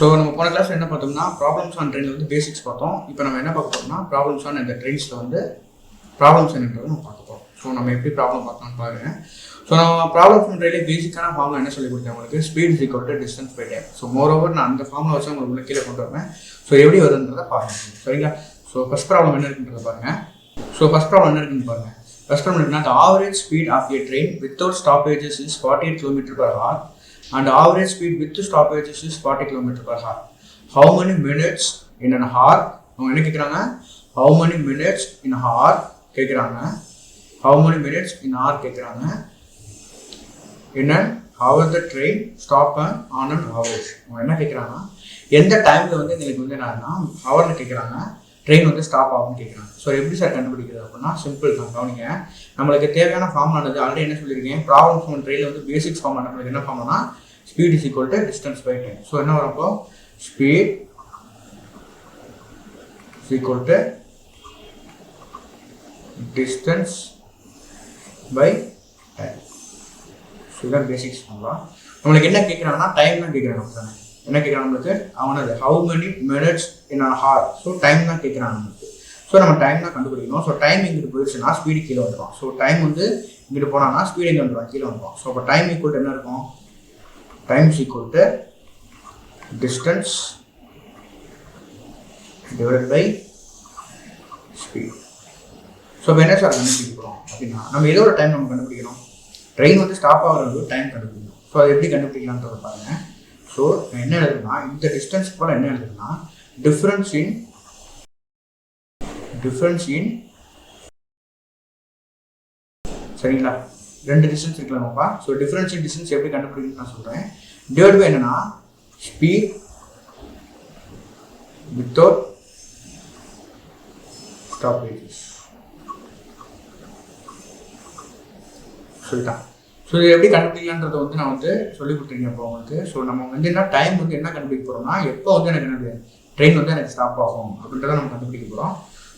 So நம்ம போன class என்ன பார்த்தோம்னா ப்ராப்ளம்ஸ் ஆன் ட்ரெயினில் வந்து பேசிக்ஸ் பார்த்தோம். இப்போ நம்ம என்ன பார்க்க போறோம்னா ப்ராப்ளம்ஸ் ஆன் இந்த ட்ரெயின்ஸில் வந்து ப்ராப்ளம்ஸ் என்னன்றது நம்ம பார்க்க போகிறோம். ஸோ நம்ம எப்படி ப்ராப்ளம் பார்த்தோம்னு பாருங்க. ஸோ நம்ம ப்ராப்ளம்ஸ் ஆன் ட்ரெயினில் பேசிக்கான ஃபார்முலா என்ன சொல்லி கொடுத்தேன் உங்களுக்கு, speed is equal to distance by time. So moreover நான் அந்த ஃபார்முலா வச்சு உங்களுக்கு கீழே கொண்டு வருவேன். ஸோ எப்படி வருதுன்றதை பாருங்க. சரிங்களா? ஸோ ஃபர்ஸ்ட் ப்ராப்ளம் என்ன இருக்குன்றத பாருங்க. ஸோ ஃபர்ஸ்ட் ப்ராப்ளம் என்ன இருக்குன்னு பாருங்க. ஃபர்ஸ்ட் ப்ராப்ளம் என்னன்னா, the average speed of a train without stoppages is 48 km/h and average speed with stoppages is 40 km/h. How many minutes in an hour? அவங்க என்ன கேட்குறாங்க, how many minutes in an hour கேட்குறாங்க, how many minutes in an hour கேட்குறாங்க. in an hour the train stop on an average. அவங்க என்ன கேட்குறாங்கன்னா, எந்த டைமில் வந்து எங்களுக்கு வந்து என்னன்னா ஹவரில் கேட்குறாங்க, ட்ரெயின் வந்து ஸ்டாப் ஆகும்னு கேட்குறாங்க. ஸோ எப்படி சார் கண்டுபிடிக்கிறது அப்படின்னா சிம்பிள் தான். கவனிங்க, நம்மளுக்கு தேவையான ஃபார்முலானது ஆல்ரெடி என்ன சொல்லியிருக்கேன், ப்ராப்ளம்ஸ் ஆன் ட்ரெயினில் வந்து பேசிக்ஸ் ஃபார்முலா நம்மளுக்கு என்ன ஃபார்முலானா speed is equal to distance by time. So என்ன வரப்போ speed is equal to distance by time. So இதான் பேசிக்ஸ் ஃபார்முலா. நம்மளுக்கு என்ன கேட்குறாங்கன்னா டைம் தான் கேட்குறாங்க. தானே என்ன கேட்குறாங்க நம்மளுக்கு, அவனது how many minutes in a hour. So time தான் கேட்குறாங்க நம்மளுக்கு. ஸோ நம்ம டைம் தான் கண்டுபிடிக்கணும். ஸோ டைம் இங்கிட்டு போயிடுச்சுன்னா ஸ்பீடு கீழே வந்துடும். ஸோ டைம் வந்து இங்கிட்டு போனான்னா ஸ்பீடு எங்கே வந்துடும், கீழே வந்துடும். ஸோ அப்போ டைம் ஈக்குவல் டு என்ன இருக்கும், time is equal to distance divided by speed. So இப்போ என்ன சார் கண்டுபிடிக்கிறோம் அப்படின்னா, நம்ம ஏதோ ஒரு டைம் நம்ம கண்டுபிடிக்கணும். ட்ரெயின் வந்து ஸ்டாப் ஆகிறது டைம் கண்டுபிடிக்கணும். ஸோ அதை எப்படி கண்டுபிடிக்கலான்றத பாருங்க. ஸோ என்ன எழுதுனா, இந்த டிஸ்டன்ஸ் போல் என்ன எழுதுனா டிஃபரன்ஸ் இன் சரிங்களா, ரெண்டு டிஸ்டன்ஸ் இருக்கலாமாப்பா. ஸோ டிஃபரன்ஸ் இன் டிஸ்டன்ஸ் எப்படி கண்டுபிடிக்கணும்னு நான் சொல்கிறேன். டிவைட் பை என்னன்னா ஸ்பீட் வித்தவுட் ஸ்டாப்பேஜஸ். சொல்லிட்டான். ஸோ இது எப்படி கண்டுபிடிக்கலான்றதை வந்து நான் வந்து சொல்லி கொடுத்துருக்கேன் இப்போ உங்களுக்கு. ஸோ நம்ம வந்து என்ன டைம் வந்து என்ன கண்டுபிடிக்க போகிறோம்னா, எப்போ வந்து எனக்கு என்னது ட்ரெயின் வந்து எனக்கு ஸ்டாப் ஆகும் அப்படின்றத நம்ம கண்டுபிடிக்க போகிறோம்.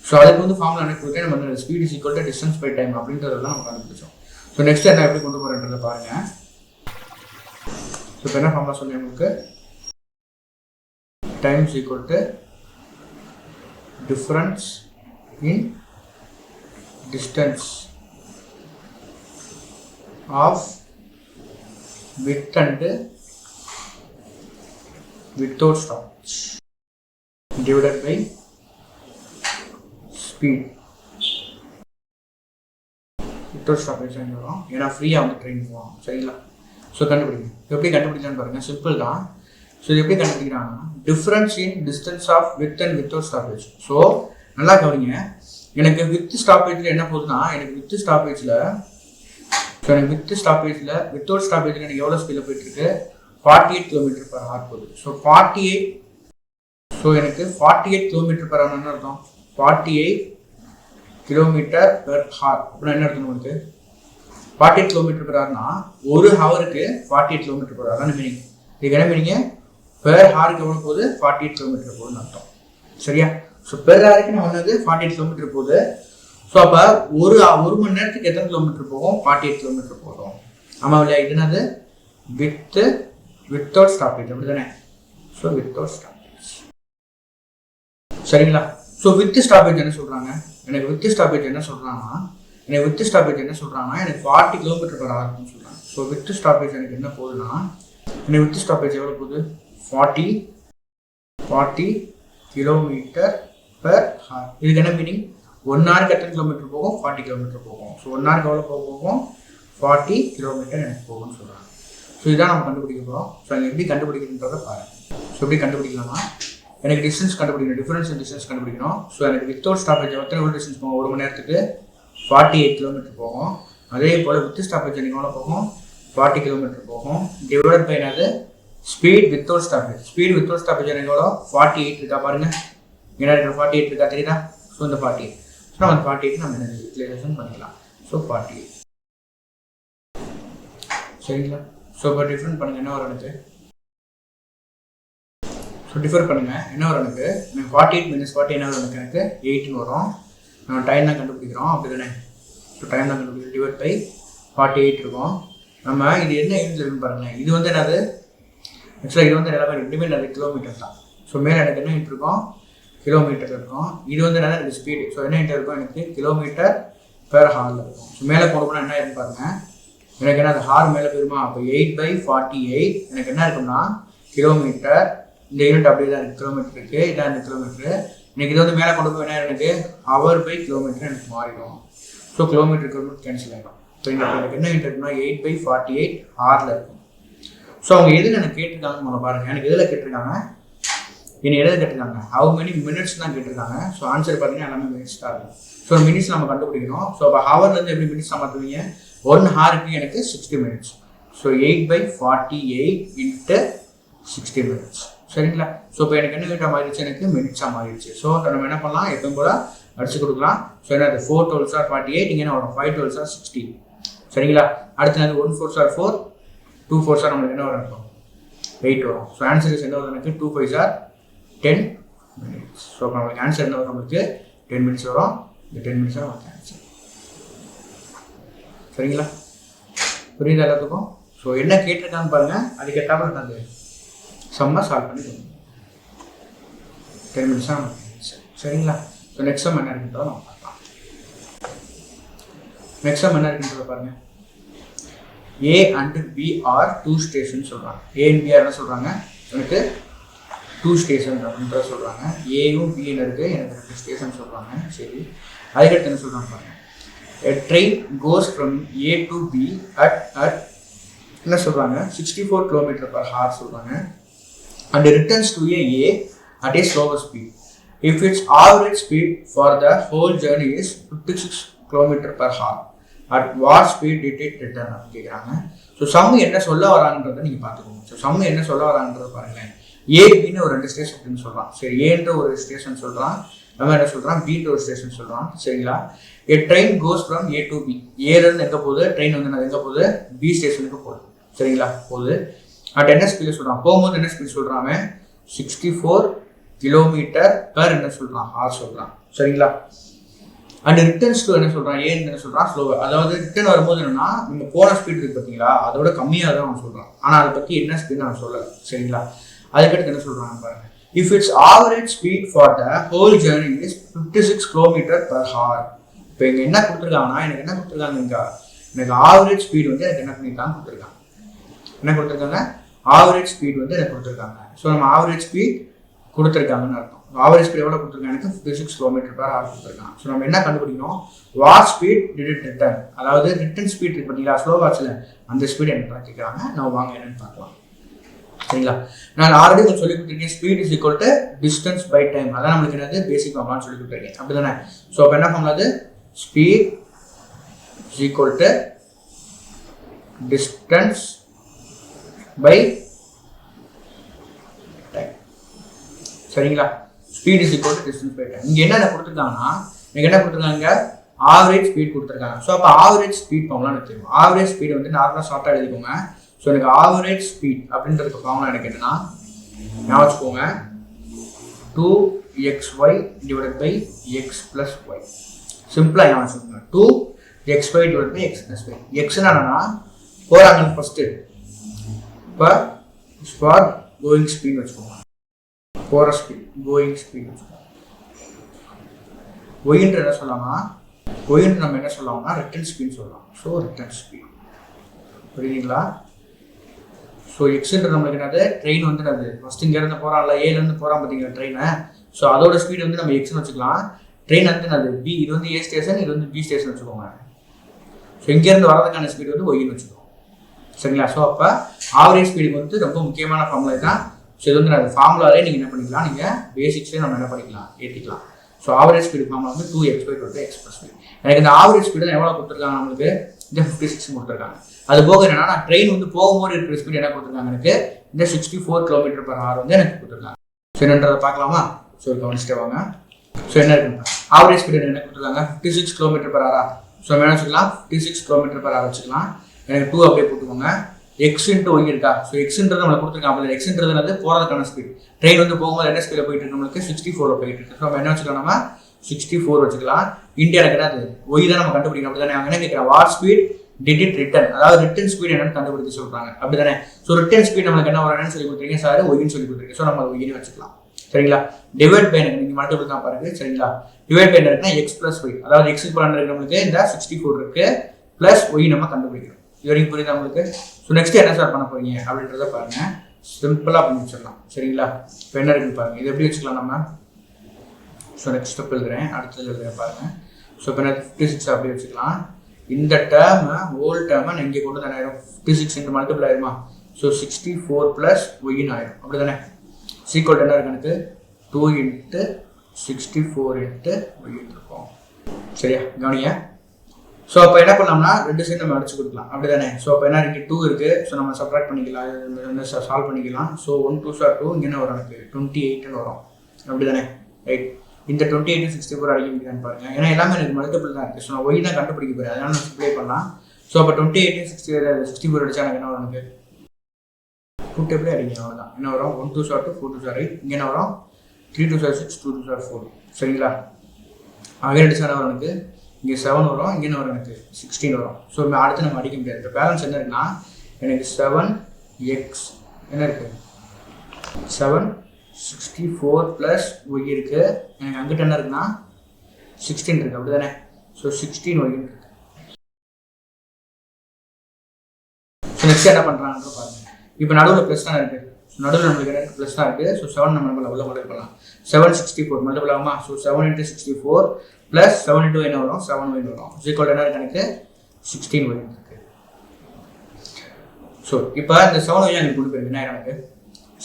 ஸோ அதுக்கு வந்து ஃபார்முலா எனக்கு கொடுத்து நம்ம வந்து speed is equal to distance by time அப்படின்றதெல்லாம் நம்ம கண்டுபிடிச்சோம். ஸோ நெக்ஸ்ட் என்ன எப்படி கொண்டு போகிறேன்றதை பாருங்கள். ஸோ இப்போ என்ன ஃபார்முலா சொல்லி உங்களுக்கு, time is equal to difference in distance of width and without stoppage divided by speed without stoppage வரும். ஏன்னா ஃப்ரீயாக வந்து ட்ரெயின் போவோம். சரிங்களா? ஸோ கண்டுபிடிங்க. எப்படி கண்டுபிடிக்கலான்னு பாருங்கள், சிம்பிள் தான். ஸோ இது எப்படி கண்டுபிடிக்கிறாங்கன்னா difference in distance of with and without stoppage. So நல்லா கவனிங்க, எனக்கு வித் ஸ்டாப்பேஜில் என்ன போகுதுன்னா, எனக்கு வித் ஸ்டாப்பேஜில் ஸோ எனக்கு வித் ஸ்டாப்பேஜில் வித்தவுட் ஸ்டாப்பேஜில் எனக்கு எவ்வளோ ஸ்பீடில் போயிட்டுருக்கு, 48 km/h போகுது. ஸோ 48, ஸோ எனக்கு 48 km/h அர்த்தம், 48 km/h அப்படின்னா என்ன அர்த்தம் உங்களுக்கு, 48 km/hனா ஒரு ஹவருக்கு 48 km/h தான் மீனிங். இதுக்கு என்ன மீனிங்க, பெர் ஹாருக்கு எவ்வளோ போகுது, 48 km போகுதுன்னு அர்த்தம். சரியா? ஸோ பெர் ஹாருக்கு நான் வந்தது 48 km போகுது. ஸோ அப்போ ஒரு மணி நேரத்துக்கு எத்தனை கிலோமீட்டர் போகும், 48 km போகும். ஆமாம் இல்லையா? இதுனது வித்தவுட் ஸ்டாப்பேஜ் அப்படி தானே. So without stoppage. சரிங்களா? ஸோ வித் ஸ்டாப்பேஜ் என்ன சொல்கிறாங்க, எனக்கு வித் ஸ்டாப்பேஜ் என்ன சொல்கிறாங்கன்னா, எனக்கு 40 km/h சொல்கிறாங்க. ஸோ வித் ஸ்டாப்பேஜ் எனக்கு என்ன போகுதுன்னா, எனக்கு வித் ஸ்டாப்பேஜ் எவ்வளோ போகுது, 40 km/h. இதுக்கு என்ன மீனிங், 1 ஹவருக்கு எத்தனை கிலோமீட்டர் போகும், 40 km போகும். ஸோ 1 ஹவருக்கு எவ்வளோ போகும், 40 km எனக்கு போகும்னு சொல்கிறாங்க. ஸோ இதான் நம்ம கண்டுபிடிக்க போகிறோம். ஸோ எனக்கு எப்படி கண்டுபிடிக்கணுன்றதை பாருங்கள். ஸோ எப்படி கண்டுபிடிக்கலாமா, எனக்கு டிஸ்டன்ஸ் கண்டுபிடிக்கணும், டிஃபரன்ஸ் டிஸ்டன்ஸ் கண்டுபிடிக்கணும். ஸோ எனக்கு வித்தவுட் ஸ்டாப்பேஜ் எத்தனை டிஸ்டன்ஸ் போகும், ஒரு மணி நேரத்துக்கு 48 km போகும். அதே போல் வித் ஸ்டாப்பேஜ் எனக்கு எவ்வளோ போகும், 40 km போகும். டிவைட் பை என்னது speed without stoppage. Speed without stoppage எனக்கு எவ்வளோ, 48 இருக்கா பாருங்கள். என்ன 48 இருக்கா தெரியுதா? ஸோ இந்த 48 நம்ம அந்த 48 நம்ம என்ன யூட்டிலைசேஷன் பண்ணிக்கலாம். ஸோ 48 சரிங்களா? ஸோ இப்போ டிஃப்ரெண்ட் பண்ணுங்கள், என்ன வரும் எனக்கு, ஸோ டிஃபர் பண்ணுங்கள் என்ன வரும் எனக்கு 48 - 40 என்ன வரும் எனக்கு 8 வரும். நம்ம டைம் தான் கண்டுபிடிக்கிறோம் அப்படி தானே. ஸோ டைம் தான் கண்டுபிடிக்கிறோம், டிவைட் பை 48 இருக்கும். நம்ம இது என்ன யூனிட்ல இருக்குன்னு பாருங்கள். இது வந்து என்னது ஆக்சுவலாக இது வந்து எல்லாமே ரெண்டுமே நிறைய கிலோமீட்டர் தான். ஸோ மேலே எனக்கு என்ன இருக்கும், கிலோமீட்டர் இருக்கும். இது வந்து என்ன எனக்கு ஸ்பீடு. ஸோ என்ன இருக்கும், எனக்கு கிலோமீட்டர் பெர் ஹாரில் இருக்கும். ஸோ மேலே கொண்டு போனால் என்ன இருக்கு பாருங்க, எனக்கு என்ன அது ஹார் மேலே போயிருமா. அப்போ 8/48 எனக்கு என்ன இருக்குன்னா கிலோமீட்டர். இந்த யூனிட் அப்படியே தான் இருக்குது, கிலோமீட்டர் இருக்குது, இதான் இந்த கிலோமீட்டர். எனக்கு இது வந்து மேலே கொண்டு போய் என்ன எனக்கு ஹவர்/கிலோமீட்டர் எனக்கு மாறிடும். ஸோ கிலோமீட்டர் கேன்சல் ஆகிடும். ஸோ எனக்கு என்ன யூனிட் இருக்குன்னா 8/48 ஹாரில் இருக்கும். ஸோ அவங்க எதில் எனக்கு கேட்டிருக்காங்க பாருங்கள், எனக்கு எதில் கேட்டிருக்காங்க, இனி எதாவது கேட்டிருக்காங்க ஹவு மெனி மினிட்ஸ் தான் கேட்டிருக்காங்க. ஸோ ஆன்சர் பார்த்தீங்கன்னா எல்லாமே மினிட்ஸ் தான் இருக்கும். ஸோ மினிட்ஸ் நம்ம கண்டுபிடிக்கணும். ஸோ அப்போ ஹவர்லேருந்து எப்படி மினிட்ஸ் மாற்றுவீங்க, 1 ஹாருக்கு எனக்கு 60 மினிட்ஸ். So 8/48 × 60 minutes. சரிங்களா. ஸோ இப்போ எனக்கு என்ன யூனிட்டாக மாறிடுச்சு, எனக்கு மினிட்ஸாக மாறிடுச்சு. ஸோ நம்ம என்ன பண்ணலாம், எப்பவும் போல அடிச்சு கொடுக்கலாம். ஸோ என்ன அது 4 12s are 48, இங்கே என்ன வரும் 5 12s are 60. சரிங்களா. அடுத்து அது 1 4s are 4, 2 4s are நம்மளுக்கு என்ன வரும் 8 வரும். ஸோ ஆன்சர் என்ன வரும் எனக்கு 2 5s are 10 minutes. ஸோ நம்மளுக்கு ஆன்சர் என்ன வரும், நம்மளுக்கு 10 மினிட்ஸ் வரும். இந்த 10 மினிட்ஸ் தான் நமக்கு ஆன்சர். சரிங்களா, புரியுது எல்லாத்துக்கும். ஸோ என்ன கேட்டிருக்கான்னு பாருங்க, அதுக்கேற்றாமல் என்னது சம்மா சால்வ் பண்ணி 10 மினிட்ஸ் தான் நமக்கு ஆன்சர். சரிங்களா. ஸோ நெக்ஸ்ட் சம் என்ன இருக்குன்றதை நம்ம பார்க்கலாம். நெக்ஸ்ட் சம் என்ன இருக்குன்றதை பாருங்க. A and B are 2 station சொல்கிறாங்க. A and B என்ன சொல்கிறாங்க, எனக்கு 2 ஸ்டேஷன் அப்படின்ற சொல்கிறாங்க. ஏயும் பின்னு இருக்குது, எனக்கு 2 ஸ்டேஷன் சொல்கிறாங்க. சரி, அதுக்கடுத்து என்ன சொல்கிறாங்க பாருங்க. A train goes from A to B at என்ன சொல்கிறாங்க 64 km/h சொல்கிறாங்க, and returns to A at a slower speed. If its average speed for the whole journey is 56 km/h, at what speed did it return அப்படின்னு கேட்குறாங்க. So சம்மு என்ன சொல்ல வராங்கன்றதை நீங்கள் பார்த்துக்கோங்க. So சம்மு என்ன சொல்ல வராங்கன்றதை பாருங்களேன். ஏபின்னு ஒரு 2 ஸ்டேஷன் அப்படின்னு சொல்கிறான். சரி, ஏன்ற ஒரு ஸ்டேஷன் சொல்கிறான், நம்ம என்ன சொல்கிறான் பின்ற ஒரு ஸ்டேஷன் சொல்கிறான். சரிங்களா. A train goes from A to B. ஏலேருந்து எங்கே போகுது, ட்ரெயின் வந்து எங்கே போகுது, பி ஸ்டேஷனுக்கு போகுது. சரிங்களா, போகுது. அட் என்ன ஸ்பீடு சொல்கிறான், போகும்போது என்ன ஸ்பீட் சொல்கிறான், 64 km/h என்ன சொல்கிறான், ஹார் சொல்கிறான். சரிங்களா. அண்ட் ரிட்டர்ன்ஸ் டு என்ன சொல்கிறான், ஏன் என்ன சொல்கிறான் ஸ்லோவர். அதாவது ரிட்டர்ன் வரும்போது என்னன்னா நீங்கள் போன ஸ்பீட் இருக்குது பார்த்தீங்களா, அதோட கம்மியாக தான் அவன் சொல்கிறான். ஆனால் அதை பற்றி என்ன ஸ்பீட் அவன் சொல்லலை. சரிங்களா. அதுக்கடுத்து என்ன சொல்கிறாங்க பாருங்க. If it's average speed for the whole journey is 56 km/h. இப்போ இங்கே என்ன கொடுத்துருக்காங்கன்னா, எனக்கு என்ன கொடுத்துருக்காங்க, எனக்கு ஆவரேஜ் ஸ்பீட் வந்து எனக்கு என்ன பண்ணியிருக்காங்க கொடுத்துருக்காங்க, என்ன கொடுத்துருக்காங்க, ஆவரேஜ் ஸ்பீட் வந்து எனக்கு கொடுத்துருக்காங்க. ஸோ நம்ம ஆவரேஜ் ஸ்பீட் கொடுத்துருக்காங்கன்னு அர்த்தம். ஆவரேஜ் ஸ்பீட் எவ்வளோ கொடுத்துருக்காங்க, எனக்கு 56 km/h கொடுத்துருக்காங்க. ஸோ நம்ம என்ன கண்டுபிடிக்கணும், what speed did it return. அதாவது ரிட்டர்ன் ஸ்பீட் இருக்கு பார்த்தீங்களா ஸ்லோ வாட்சில், அந்த ஸ்பீட் என்ன கேட்குறாங்க. நம்ம வாங்க என்னன்னு பார்க்கலாம். சரிங்களா. நான் ஆல்ரெடி உங்களுக்கு சொல்லி கொடுத்துருக்கேன், speed is equal to distance by time. அதான் நம்மளுக்கு என்னது பேசிக் ஃபார்முலான்னு சொல்லி கொடுத்துருக்கேன், அப்படி தானே. ஸோ அப்போ என்ன ஃபார்முலா, அது speed is equal to distance by time. சரிங்களா. Speed is equal to distance by time. இங்கே என்ன கொடுத்துருக்காங்கன்னா, எனக்கு என்ன கொடுத்துருக்காங்க, ஆவரேஜ் ஸ்பீட் கொடுத்துருக்காங்க. ஸோ அப்போ ஆவரேஜ் ஸ்பீட் ஃபார்முலா எனக்கு தெரியும். ஆவரேஜ் ஸ்பீட் வந்து நார்மலாக ஷார்ட்டாக எழுதிக்கோங்க. ஸோ எனக்கு ஆவரேஜ் ஸ்பீட் அப்படின்றதுக்கு ஃபார்முலா எனக்கு என்னன்னா, ஞாபகம் வச்சுக்கோங்க, 2xy divided by x + y. சிம்பிளாக ஞாபகம் வச்சுக்கோங்க, 2xy divided by x + y. எக்ஸ்னா என்னன்னா போகிறாங்க ஃபர்ஸ்ட்டு, இப்போ ஃபார் கோயிங் ஸ்பீட் வச்சுக்கோங்க, போகிற ஸ்பீட் கோயிங் ஸ்பீட் வச்சுக்கோங்க. ஒயின்ற என்ன சொல்லலாம்னா, ஒயின்ற நம்ம என்ன சொல்லலாம்னா ரிட்டர்ன் ஸ்பீட் சொல்லலாம். ஸோ ரிட்டர்ன் ஸ்பீட், புரியுதுங்களா. ஸோ எக்ஸ்ன்றது நம்மளுக்கு என்னது, ட்ரெயின் வந்து அது ஃபஸ்ட் இங்கேருந்து போகிறான்ல, ஏலேருந்து போகிறான் பார்த்தீங்களா ட்ரெயினை. ஸோ அதோட ஸ்பீட் வந்து நம்ம எக்ஸ்னு வச்சுக்கலாம். ட்ரெயின் வந்து அது பி, இது வந்து ஏ ஸ்டேஷன், இது வந்து பி ஸ்டேஷன் வச்சுக்கோங்க. ஸோ இங்கேருந்து வரதுக்கான ஸ்பீட் வந்து ஒய்னு வச்சுக்கோங்க. சரிங்களா. ஸோ அப்போ ஆவரேஜ் ஸ்பீடுக்கு வந்து ரொம்ப முக்கியமான ஃபார்முலா தான். ஸோ இது வந்து நான் ஃபார்முலாவே நீங்கள் என்ன பண்ணிக்கலாம், நீங்கள் பேசிக்ஸ்லேயே நம்ம என்ன பண்ணிக்கலாம், ஏற்றிக்கலாம். ஸோ ஆவரேஜ் ஸ்பீடு ஃபார்முலா வந்து 2xy = x + y. எனக்கு இந்த ஆவரேஜ் ஸ்பீடு எவ்வளோ கொடுத்துருக்காங்க, நம்மளுக்கு இந்த 56 கொடுத்துருக்காங்க. அது போக என்னன்னா, நான் ட்ரெயின் வந்து போகும்போது இருக்கிற ஸ்பீட் என்ன கொடுத்துருக்காங்க, எனக்கு இந்த 64 km/h வந்து எனக்கு கொடுத்துருக்காங்க. ஸோ என்னன்றதை பார்க்கலாமா. ஸோ கவனிச்சுட்டு வாங்க. ஸோ என்ன இருக்குங்க, ஆவரேஜ் ஸ்பீடு என்ன கொடுத்துருக்காங்க 56 km/h. ஸோ என்ன வச்சுக்கலாம், 56 km/h வச்சுக்கலாம். எனக்கு 2 அப்படியே போட்டுக்கோங்க. எக்ஸ் இன்ட்டு ஒய் இருக்கா. ஸோ எக்ஸ்ன்றது நம்மளுக்கு கொடுத்துருக்காங்க. எக்ஸ்ன்றது வந்து போகிறதுக்கான ஸ்பீட். ட்ரெயின் வந்து போகும்போது என்ன ஸ்பீடில் போயிட்டு இருக்கு, நம்மளுக்கு 64 போயிட்டு இருக்கு. ஸோ நம்ம என்ன வச்சுக்கலாம், நம்ம 64 வச்சுக்கலாம். இந்தியா எனக்கு என்னது ஒய் தான் நம்ம கண்டுபிடிக்கணும், அப்படி தானே. அவங்க என்ன கேட்குறேன், what speed did it return, அதாவது ரிட்டர்ன் ஸ்பீட் என்னன்னு கண்டுபிடிக்க சொல்றாங்க அப்படிதானே. ஸோ ரிட்டர்ன் ஸ்பீட் நம்மளுக்கு என்ன வரணும்னு சொல்லி கொடுத்துருக்கீங்க சார், ஒய்னு சொல்லி கொடுத்துருக்கீங்க. ஸோ நம்ம ஒய்னு வச்சுக்கலாம் சரிங்களா. டிவைட் பை எனக்கு நீங்கள் மல்டிபிள் தான் பாருங்க சரிங்களா. டிவைட் பை இருக்குன்னா எக்ஸ் பிளஸ் ஒய், அதாவது எக்ஸுக்கு பலன் இருக்கு நம்மளுக்கு இந்த 64 இருக்கு பிளஸ் ஒய் நம்ம கண்டுபிடிக்கிறோம். இது வரைக்கும் புரியுது நம்மளுக்கு. ஸோ நெக்ஸ்ட் என்ன சார் பண்ண போறீங்க அப்படின்றத பாருங்க, சிம்பிளா பண்ணி வச்சிடலாம் சரிங்களா. இப்போ என்ன இருக்குன்னு பாருங்க, இது எப்படி வச்சுக்கலாம் நம்ம. ஸோ நெக்ஸ்ட் ஸ்டெப் எழுதுறேன், அடுத்தது எழுதுறேன் பாருங்க. ஸோ இப்போ நான் 56 அப்படி வச்சுக்கலாம். இந்த டேர்மை ஹோல் டேர்மை நான் இங்கே கொண்டு தானே ஆயிரும், 56 இன்ட்டு மல்டிபிள் ஆயிருமா. ஸோ 64 ப்ளஸ் ஒய்னு ஆயிரும் அப்படி தானே. சீக்வல் என்ன இருக்கு எனக்கு 2 இன்ட்டு 64 இன்ட்டு ஒய்னு இருக்கும் சரியா, கவனிங்க. ஸோ அப்போ என்ன பண்ணலாம்னா ரெண்டு சைடு நம்ம அடிச்சு கொடுக்கலாம் அப்படி தானே. ஸோ அப்போ என்ன இருக்குது 2 இருக்குது. ஸோ நம்ம சப்ராக்ட் பண்ணிக்கலாம், சால்வ் பண்ணிக்கலாம். ஸோ 1 2 சார் 2 இங்கே என்ன வரும் எனக்கு 28ன்னு வரும் அப்படி தானே ரைட். இந்த 28 64 அடிக்க முடியாதுன்னு பாருங்க, ஏன்னா எல்லாமே எனக்கு மல்டிபிள் தான் இருக்குது. ஸோ நான் ஒய் தான் கண்டுபிடிக்க போகிறேன், அதனால நான் சிம்ப்ளை பண்ணலாம். ஸோ அப்போ 28 64 அடிச்சா எனக்கு என்ன வரும், எனக்கு 2 டேபிளே அடிங்க அவ்வளோதான். என்ன வரும் 1 2 சார் 2 4 2 சார் 8, இங்கே என்ன வரும் 3 2 சார் 6 2 2 சார் 4 சரிங்களா. அங்கே அடிச்சா என்ன வரும் எனக்கு இங்கே 7 வரும், இங்கே என்ன வரும் எனக்கு 16 வரும். ஸோ அடுத்து நம்ம அடிக்க முடியாது. இப்போ பேலன்ஸ் என்ன இருக்குன்னா எனக்கு 7x என்ன இருக்குது 764 ப்ளஸ் ஒய் இருக்குது. எனக்கு அங்கிட்ட என்ன இருக்குன்னா 16 இருக்குது அப்படி தானே. ஸோ 16 ஒய் இருக்குது. ஸோ நெக்ஸ்ட் என்ன பண்ணுறாங்கன்ற பாருங்க. இப்போ நடுவில் ப்ளஸ் தான் இருக்குது, நடுவில் நம்மளுக்கு என்ன இருக்குது ப்ளஸ் தான் இருக்குது. ஸோ 7 நம்ம உள்ள மல்டிபிள் பண்ணலாம். 764 மல்டிபிள் ஆகுமா. ஸோ 7 இன்ட்டு 64 ப்ளஸ் 7 இன்ட்டு என்ன வரும் 7 ஒய் வரும். ஈக்குவல் என்ன இருக்குது எனக்கு 16 ஒய் இருக்குது. ஸோ இப்போ இந்த 7 ஒய் எனக்கு கொண்டு போயிருக்குன்னா எனக்கு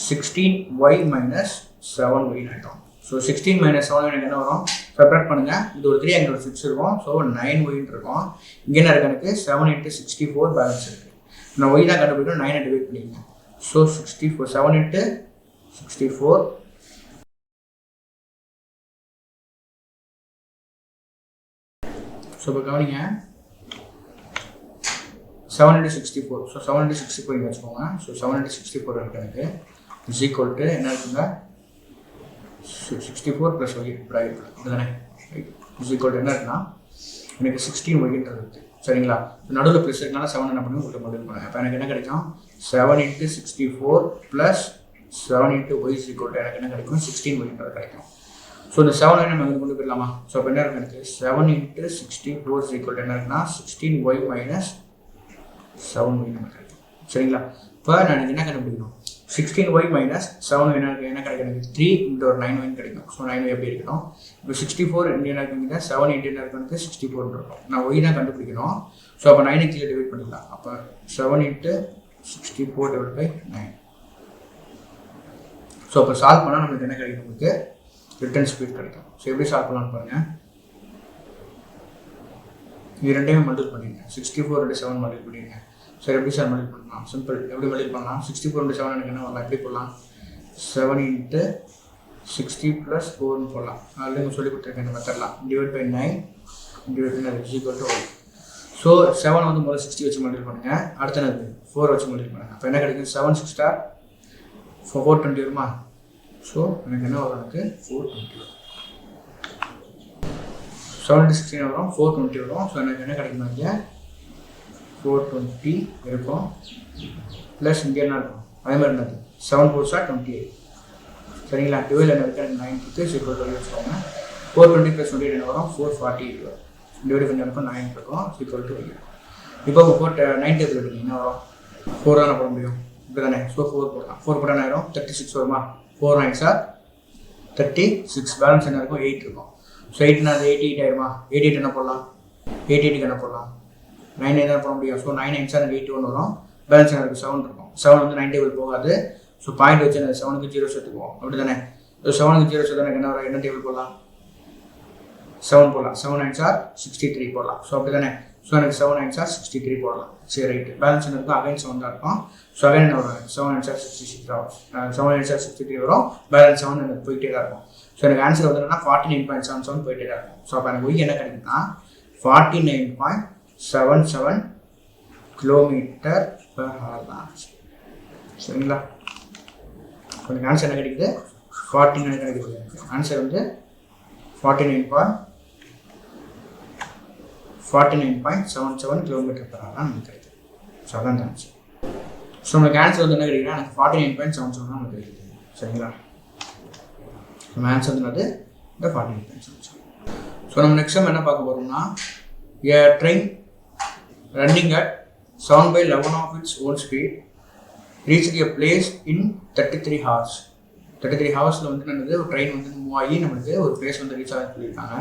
16y minus 7y ஆகிட்டோம். ஸோ 16 minus 7y எனக்கு என்ன வரும், செப்பரேட் பண்ணுங்க. இது ஒரு 3 அங்கே ஒரு 6 இருக்கும். ஸோ 9y இருக்கும். இங்கே என்ன இருக்கு எனக்கு 7 இன்ட்டு 64 பேலன்ஸ் இருக்குது. நான் ஒய் தான் கண்டுபிடிக்கணும், 9 டிவைட் பண்ணிக்கங்க. ஸோ 64 7 இன்ட்டு 64 ஸோ இப்போ கவனிங்க 7 இன்ட்டு 64. ஸோ 7 இன்ட்டு 64 இங்கே வச்சுக்கோங்க. ஸோ 7 இன்ட்டு 64 இருக்கு எனக்கு இஸ் ஈக்குவல் டு என்ன இருக்குங்க 64 ப்ளஸ் ஒய் ப்ராக்கெட் இதுதானே இஸ் ஈக்குவல் டு என்ன இருக்குன்னா எனக்கு 16 ஒய்ன்றது இருக்குது சரிங்களா. நடுவில் ப்ளஸ் இருக்கனால 7 என்ன பண்ணி உங்களுக்கு மல்டிபிள் பண்ணுங்க. அப்போ எனக்கு என்ன கிடைக்கும் 7 into 64 plus 7 into y is equal to எனக்கு என்ன கிடைக்கும் 16 ஒய்ன்றது கிடைக்கும். ஸோ இந்த 7 நம்ம இங்கே கொண்டு போயிடலாமா. ஸோ அப்போ என்ன இருக்கு எனக்கு 7 இன்ட்டு 64 இஸ் ஈக்குவல் டு என்ன இருக்குன்னா 16y மைனஸ் 7y நம்ம கிடைக்கும் சரிங்களா. இப்போ நான் என்ன கண்டுபிடிக்கணும் 16y மைனஸ் 7y என்ன கிடைக்கும் எனக்கு 3 இன்ட்டு ஒரு 9y கிடைக்கும். ஸோ 9y எப்படி இருக்கணும். இப்போ 64 என்ன இருக்குங்க 7 இன்ட்டு என்ன இருக்கும் எனக்கு 64 இருக்கும். நான் ஒய் தான் கண்டுபிடிக்கணும். ஸோ அப்போ 9 கீழே டிவைட் பண்ணிக்கலாம். அப்போ 7 இன்ட்டு 64 டிவைட் பை 9. ஸோ அப்போ சால்வ் பண்ணால் நம்மளுக்கு என்ன கிடைக்கும், உங்களுக்கு ரிட்டர்ன் ஸ்பீட் கிடைக்கும். ஸோ எப்படி சால்வ் பண்ணலாம்னு பாருங்கள். இது ரெண்டையுமே மல்டிபிள் பண்ணிடுங்க. 64 இன்ட்டு 7 மல்டிபிள் பண்ணிடுங்க. சரி எப்படி சார் மல்டிபிள் பண்ணலாம், சிம்பிள். எப்படி மல்டிபிள் பண்ணலாம் 64 இன்ட்டு 7 எனக்கு என்ன வரலாம், எப்படி போடலாம் 7 இன்ட்டு 60 ப்ளஸ் 4ன்னு போடலாம். அதில் நீங்கள் சொல்லி கொடுத்துருக்கேன் இந்த மெத்தட்லாம். Divide by 9 divide by is equal to 1. So 7 வந்து முதல்ல 60 வச்சு மல்டிபிள் பண்ணுங்கள், அடுத்த என்னது 4 வச்சு மல்டிபிள் பண்ணுங்கள். அப்போ என்ன கிடைக்கும் 7 6 420 வருமா. ஸோ எனக்கு என்ன வரும் எனக்கு 420 வரும். 7 இன்ட்டு 16 வரும் 420 வரும். ஸோ எனக்கு என்ன கிடைக்கும் இங்கே 420 இருக்கும் ப்ளஸ் இங்கே என்ன இருக்கும் அதே மாதிரி என்னது 7 4 28 சரிங்களா. 12 என்ன இருக்குது எனக்கு 9 இருக்குது. ஸோ இப்போ 12 வச்சுக்கோங்க. 420 ப்ளஸ் 28 என்ன வரும் 448 வரும். டிவைட் பண்ணி இருக்கும் 9 இருக்கும் ஈக்குவல் டு 8. இப்போ 9 டேபிள் எடுங்க என்ன வரும் 4 தானே போட முடியும் இப்படி தானே. ஸோ 4 போடலாம். 4 போட்டால் என்ன ஆயிரும் 36 வருமா. 4 9 சார் 36 பேலன்ஸ் என்ன இருக்கும் 8 இருக்கும். ஸோ 8னா அது 88 ஆயிருமா. 88 என்ன போடலாம் 88க்கு என்ன போடலாம் 9 9 தான் போட முடியும். ஸோ 9 9 சார் எனக்கு 81 வரும். பேலன்ஸ் எனக்கு 7 இருக்கும். 7 வந்து 9 டேபிள் போகாது. ஸோ பாயிண்ட் வச்சு எனக்கு 7க்கு 0 சேர்த்துக்குவோம் அப்படி தானே. ஸோ 7க்கு 0 சேர்த்து எனக்கு என்ன வரும் என்ன டேபிள் போடலாம் 7 போடலாம். 7 9 சார் 63 போடலாம். ஸோ அப்படி தானே. ஸோ எனக்கு 7 9 சார் 63 போடலாம். சரி ரைட்டு. பேலன்ஸ் என்ன இருக்கும் அகைன் 7 தான் இருக்கும். ஸோ அகைன் என்ன வரும் 7 9 சார் 66 வரும். 7 9 சார் 63 வரும். பேலன்ஸ் 7 எனக்கு போயிட்டே தான் இருக்கும். ஸோ எனக்கு ஆன்சர் வந்து என்னன்னா 49.77 போயிட்டே தான் இருக்கும். ஸோ அப்போ எனக்கு ஒய் என்ன கிடைக்குன்னா 49.77 கிலோமீட்டர் பெர் ஹவர் தான். சரிங்களா. எனக்கு ஆன்சர் என்ன கிடைக்குது 49 கிடைக்குது. ஆன்சர் வந்து 49.47 49.77 km/h நமக்கு கிடைக்குது. ஸோ அதான் இந்த ஆன்சர். ஸோ நம்மளுக்கு ஆன்சர் வந்து என்ன கிடைக்குதுன்னா எனக்கு 49.77 தான் நமக்கு கிடைக்குது. சரிங்களா? நம்ம ஆன்சர் வந்து இந்த 49.77. ஸோ நம்ம நெக்ஸ்ட் டைம் என்ன பார்க்க போகிறோம்னா a train running at 7/11 of its own speed reached a place in 33 hours. 33 ஹவர்ஸில் வந்து என்னது ஒரு ட்ரெயின் வந்து மூவ் ஆகி நம்மளுக்கு ஒரு பிளேஸ் வந்து ரீச் ஆகுதுன்னு சொல்லியிருக்காங்க.